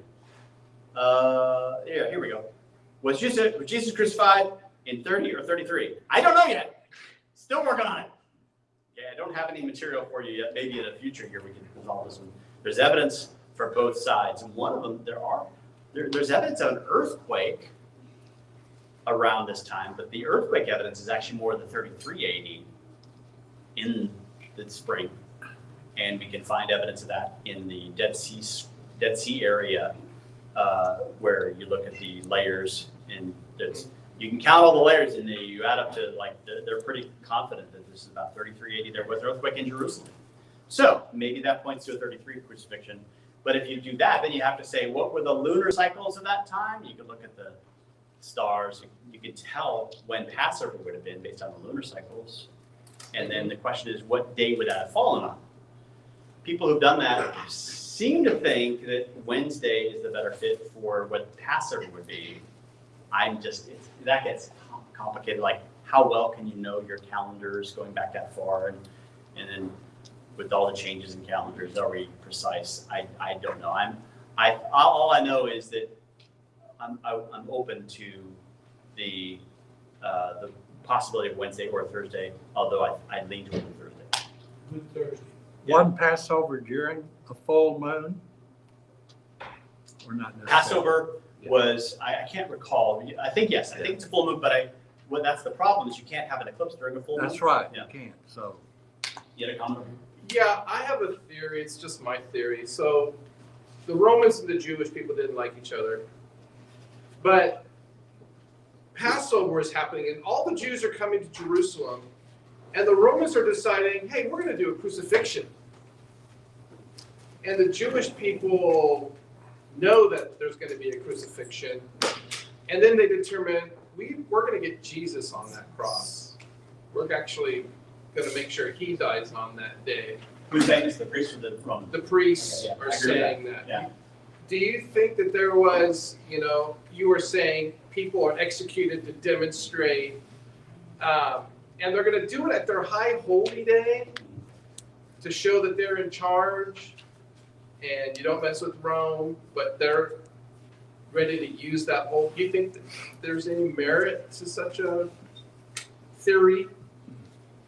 Yeah, here we go. Was Jesus crucified in 30 or 33? I don't know yet. Still working on it. Yeah, I don't have any material for you yet. Maybe in the future here we can resolve this one. There's evidence for both sides, and one of them there's evidence of an earthquake around this time, but the earthquake evidence is actually more than 33 AD in the spring, and we can find evidence of that in the Dead Sea area, where you look at the layers, and you can count all the layers, and you add up to they're pretty confident that this is about 33 AD. There was an earthquake in Jerusalem, so maybe that points to a 33 crucifixion. But if you do that, then you have to say, what were the lunar cycles of that time? You can look at the stars. You can tell when Passover would have been based on the lunar cycles. And then the question is, what day would that have fallen on? People who've done that seem to think that Wednesday is the better fit for what Passover would be. That gets complicated. Like, how well can you know your calendars going back that far? And then with all the changes in calendars, are we precise? I don't know. All I know is that I'm open to the possibility of Wednesday or Thursday, although I lean toward Thursday. Good Thursday. Yeah. One Passover during a full moon? Or not necessarily? Passover was, I can't recall. I think yes. I think it's a full moon, but that's the problem is you can't have an eclipse during a full moon. That's right, Yeah. you can't, so. You had a comment? Yeah, I have a theory. It's just my theory. So the Romans and the Jewish people didn't like each other. But Passover is happening, and all the Jews are coming to Jerusalem, and the Romans are deciding, hey, we're going to do a crucifixion. And the Jewish people know that there's going to be a crucifixion, and then they determine, we're going to get Jesus on that cross. We're actually going to make sure he dies on that day. Who's saying this? The priest or the Roman? The priests Okay, yeah, are I agree with saying that. Yeah. Do you think that there was, you were saying people are executed to demonstrate, and they're going to do it at their high holy day to show that they're in charge and you don't mess with Rome, but they're ready to use that whole, do you think that there's any merit to such a theory?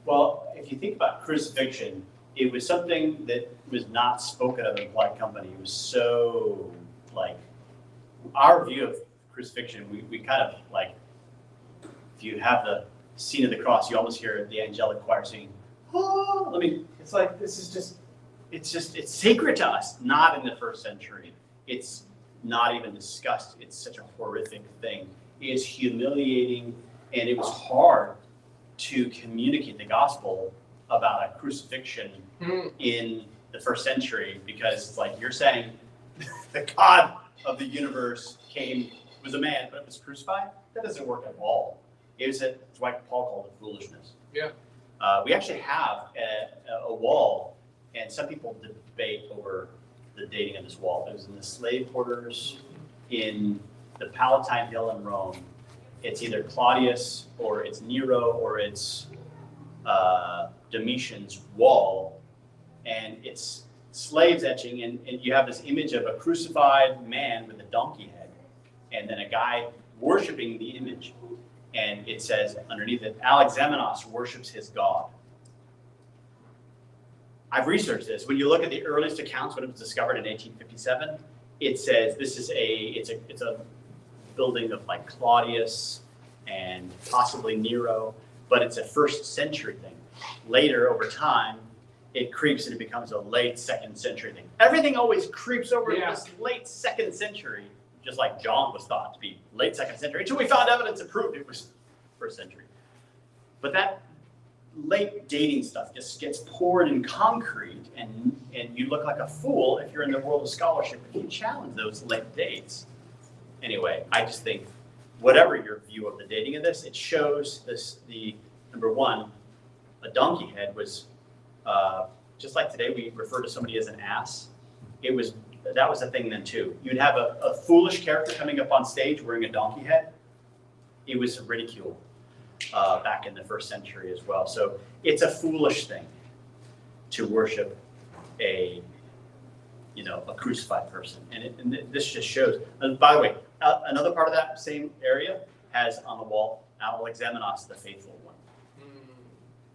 Well, if you think about crucifixion, it was something that was not spoken of in polite company. It was so, our view of crucifixion, we kind of if you have the scene of the cross, you almost hear the angelic choir singing, oh, it's like, it's sacred to us, not in the first century. It's not even discussed. It's such a horrific thing. It's humiliating, and it was hard to communicate the gospel about a crucifixion in the first century, because it's like you're saying the God of the universe was a man, but was crucified. That doesn't work at all. It's why Paul called it foolishness. Yeah. We actually have a wall, and some people debate over the dating of this wall. It was in the slave quarters in the Palatine Hill in Rome. It's either Claudius or it's Nero or it's Domitian's wall, and it's slaves etching, and you have this image of a crucified man with a donkey head, and then a guy worshiping the image. And it says underneath it, Alexamenos worships his God. I've researched this. When you look at the earliest accounts when it was discovered in 1857, it says this is it's a building of like Claudius and possibly Nero, but it's a first century thing. Later, over time, it creeps and it becomes a late second century thing. Everything always creeps over to this late second century, just like John was thought to be late second century, until we found evidence that proved it was first century. But that late dating stuff just gets poured in concrete, and you look like a fool if you're in the world of scholarship if you challenge those late dates. Anyway, I just think whatever your view of the dating of this, it shows the number one, a donkey head was just like today we refer to somebody as an ass. That was a thing then too. You'd have a foolish character coming up on stage wearing a donkey head. It was ridiculed back in the first century as well. So it's a foolish thing to worship a crucified person. And this just shows. And by the way, another part of that same area has on the wall Alexamenos, the faithful one.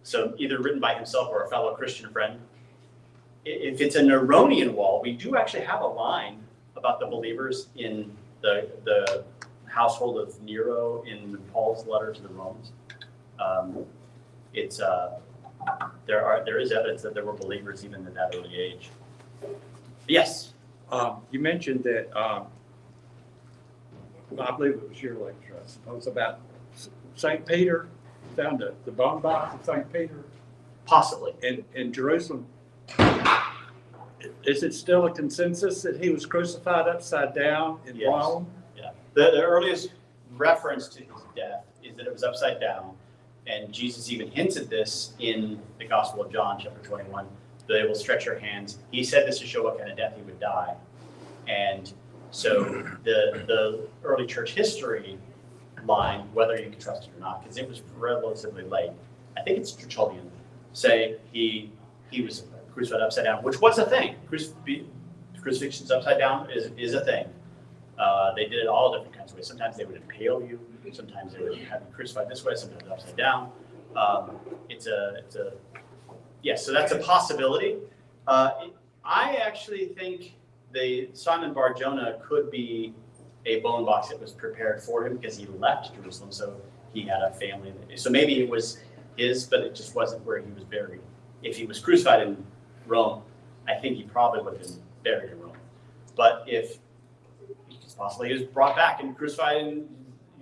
So either written by himself or a fellow Christian friend. If it's a Neronian wall, we do actually have a line about the believers in the household of Nero in Paul's letter to the Romans. There is evidence that there were believers even at that early age. Yes. You mentioned that, I believe it was your lecture, I suppose, about St. Peter, found the bone box of St. Peter Possibly. in Jerusalem. Is it still a consensus that he was crucified upside down in Yes. Rome? Yeah. The earliest reference to his death is that it was upside down. And Jesus even hints at this in the Gospel of John, chapter 21. They will stretch your hands. He said this to show what kind of death he would die. And so the early church history line, whether you can trust it or not, because it was relatively late, I think it's Tertullian, say he was crucified upside down, which was a thing. Crucifixions upside down is a thing. They did it all different kinds of ways. Sometimes they would impale you. Sometimes they would have you crucified this way. Sometimes upside down. Yes. So that's a possibility. I actually think the Simon Bar Jonah could be a bone box that was prepared for him because he left Jerusalem, so he had a family. So maybe it was his, but it just wasn't where he was buried. If he was crucified in Rome, I think he probably would have been buried in Rome. But if it's possible he was brought back and crucified in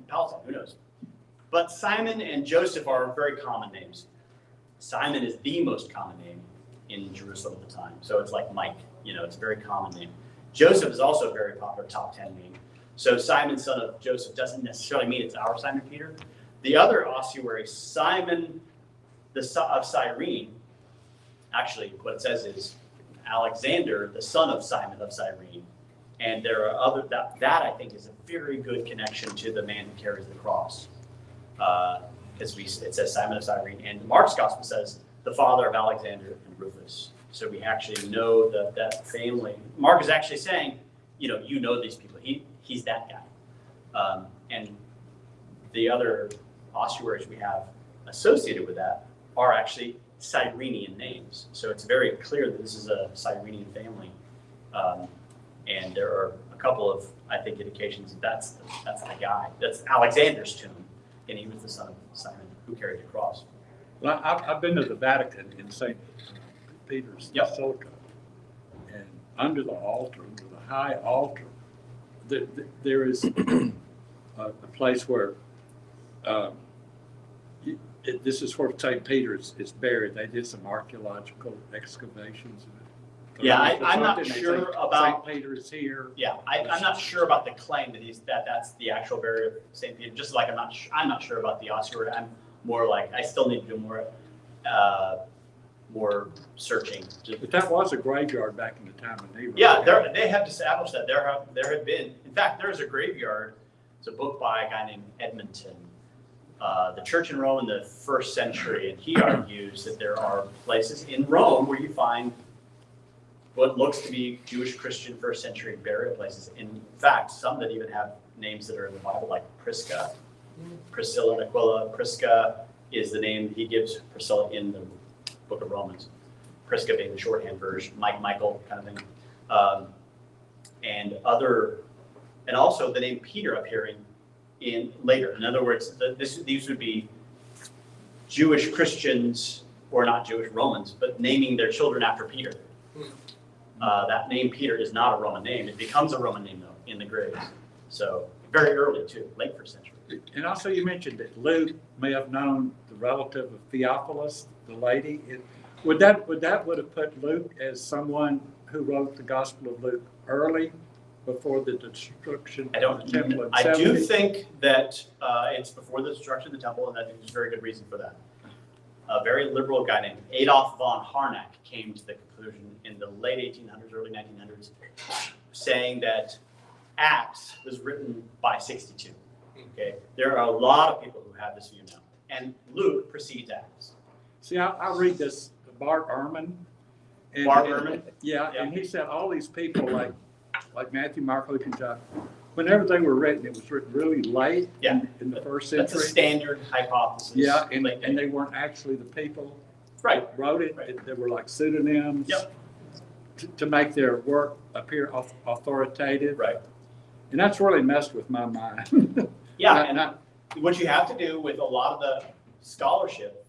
Palestine, who knows? But Simon and Joseph are very common names. Simon is the most common name in Jerusalem at the time. So it's like Mike, it's a very common name. Joseph is also a very popular top 10 name. So Simon, son of Joseph, doesn't necessarily mean it's our Simon Peter. The other ossuary, Simon of Cyrene, actually what it says is Alexander, the son of Simon of Cyrene. And there are other, that I think is a very good connection to the man who carries the cross. Because it says Simon of Cyrene, and Mark's gospel says the father of Alexander and Rufus. So we actually know that family. Mark is actually saying, you know these people. He's that guy. And the other ossuaries we have associated with that are actually Cyrenian names. So it's very clear that this is a Cyrenian family. And there are a couple of, I think, indications that's the guy. That's Alexander's tomb. And he was the son of Simon who carried the cross. Well, I've been to the Vatican in St. Peter's Yep. Basilica, and under the altar, under the high altar, there is a place where, this is where St. Peter is buried. They did some archaeological excavations. Yeah, I'm not They say sure about- St. Peter is here. Yeah, I'm not sure about the claim that that's the actual burial of St. Peter, just like I'm not sure about the ossuary. I'm more like, I still need to do more searching. But that was a graveyard back in the time of Nero. Yeah, they have established that there had been, in fact, there's a graveyard. It's a book by a guy named Edmonton, The Church in Rome in the First Century, and he argues that there are places in Rome where you find what looks to be Jewish Christian first century burial places. In fact, some that even have names that are in the Bible, like Prisca, Priscilla and Aquila. Prisca is the name he gives Priscilla in the book of Romans. Prisca being the shorthand version, Michael kind of thing. And also the name Peter appearing in later. In other words, these would be Jewish Christians, or not Jewish Romans, but naming their children after Peter. That name Peter is not a Roman name. It becomes a Roman name though in the graves. So very early too, late first century. And also you mentioned that Luke may have known the relative of Theophilus, the lady. Would have put Luke as someone who wrote the Gospel of Luke early, before the destruction of the temple in I 70? do think that it's before the destruction of the temple, and I think there's a very good reason for that. A very liberal guy named Adolf von Harnack came to the conclusion in the late 1800s, early 1900s, saying that Acts was written by 62. Okay, there are a lot of people who have this view now, and Luke precedes Acts. See, I read this Bart Ehrman. Bart Ehrman? Yeah, and he said all these people like Matthew, Mark, Luke, and John, whenever they were written, it was written really late in the first That's a century. standard hypothesis. Yeah, and Late they weren't actually the people right. who wrote it. Right. They were like pseudonyms Yep. to make their work appear authoritative. Right. And that's really messed with my mind. Yeah, And and what you have to do with a lot of the scholarship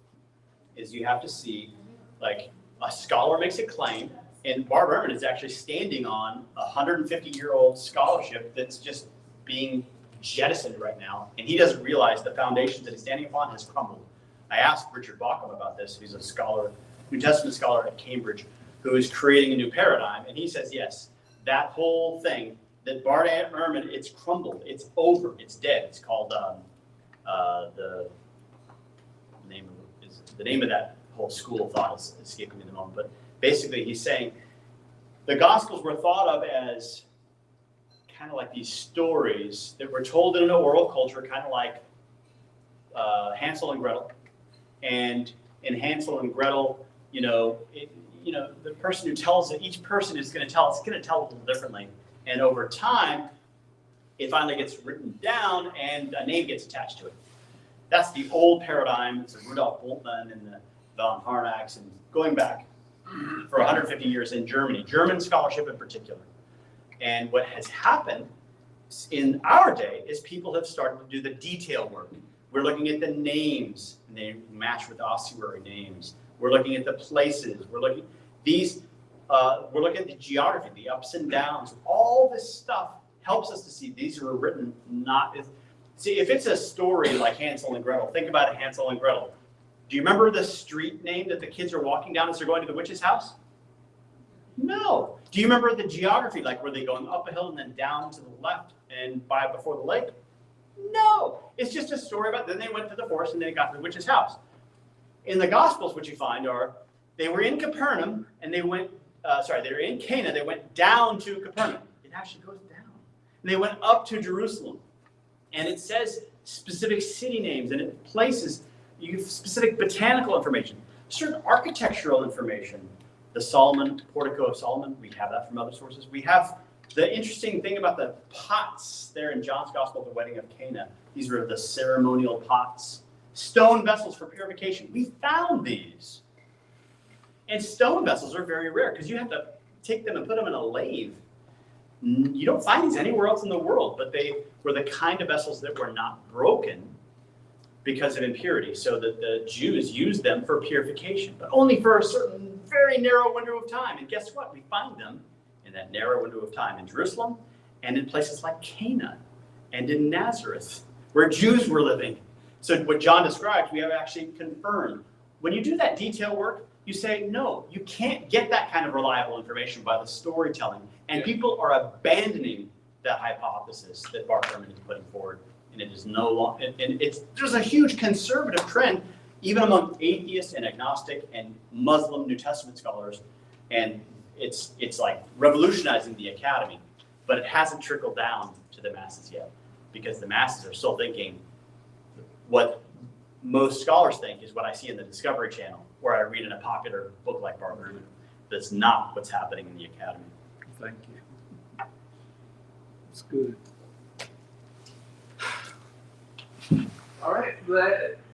is you have to see, like, a scholar makes a claim, and Bart Ehrman is actually standing on a 150-year-old scholarship that's just being jettisoned right now, and he doesn't realize the foundations that he's standing upon has crumbled. I asked Richard Bauckham about this, who's a scholar, New Testament scholar at Cambridge, who is creating a new paradigm, and he says, yes, that whole thing, that Bart Ehrman, it's crumbled, it's over, it's dead. It's called the name of that whole school of thought is escaping me at the moment. But basically, he's saying the Gospels were thought of as kind of like these stories that were told in an oral culture, kind of like Hansel and Gretel. And in Hansel and Gretel, the person who tells it, each person is going to tell, it's going to tell a little differently. And over time, it finally gets written down and a name gets attached to it. That's the old paradigm. It's Rudolf Bultmann and the von Harnacks, and going back for 150 years in Germany, German scholarship in particular. And what has happened in our day is people have started to do the detail work. We're looking at the names, and they match with ossuary names. We're looking at the places. We're looking at the geography, the ups and downs. All this stuff helps us to see these were written not as. See, if it's a story like Hansel and Gretel, think about Hansel and Gretel. Do you remember the street name that the kids are walking down as they're going to the witch's house? No. Do you remember the geography, like were they going up a hill and then down to the left and before the lake? No. It's just a story about, then they went to the forest and then they got to the witch's house. In the Gospels, what you find are, they were in Capernaum and they went, they were in Cana, they went down to Capernaum. It actually goes down. And they went up to Jerusalem. And it says specific city names and it places, you have specific botanical information, certain architectural information. The portico of Solomon, we have that from other sources. We have the interesting thing about the pots there in John's Gospel, the wedding of Cana. These were the ceremonial pots. Stone vessels for purification. We found these. And stone vessels are very rare because you have to take them and put them in a lathe. You don't find these anywhere else in the world, but they were the kind of vessels that were not broken because of impurity, so that the Jews used them for purification, but only for a certain very narrow window of time. And guess what? We find them in that narrow window of time in Jerusalem and in places like Cana and in Nazareth, where Jews were living. So what John describes, we have actually confirmed. When you do that detail work, you say, no, you can't get that kind of reliable information by the storytelling. And Yeah. people are abandoning that hypothesis that Bart Ehrman is putting forward. And it is no longer, and there's a huge conservative trend, even among atheists and agnostic and Muslim New Testament scholars. And it's like revolutionizing the academy, but it hasn't trickled down to the masses yet, because the masses are still thinking what most scholars think is what I see in the Discovery Channel, where I read in a popular book like Bart Ehrman. That's not what's happening in the academy. Thank you. It's good. All right, but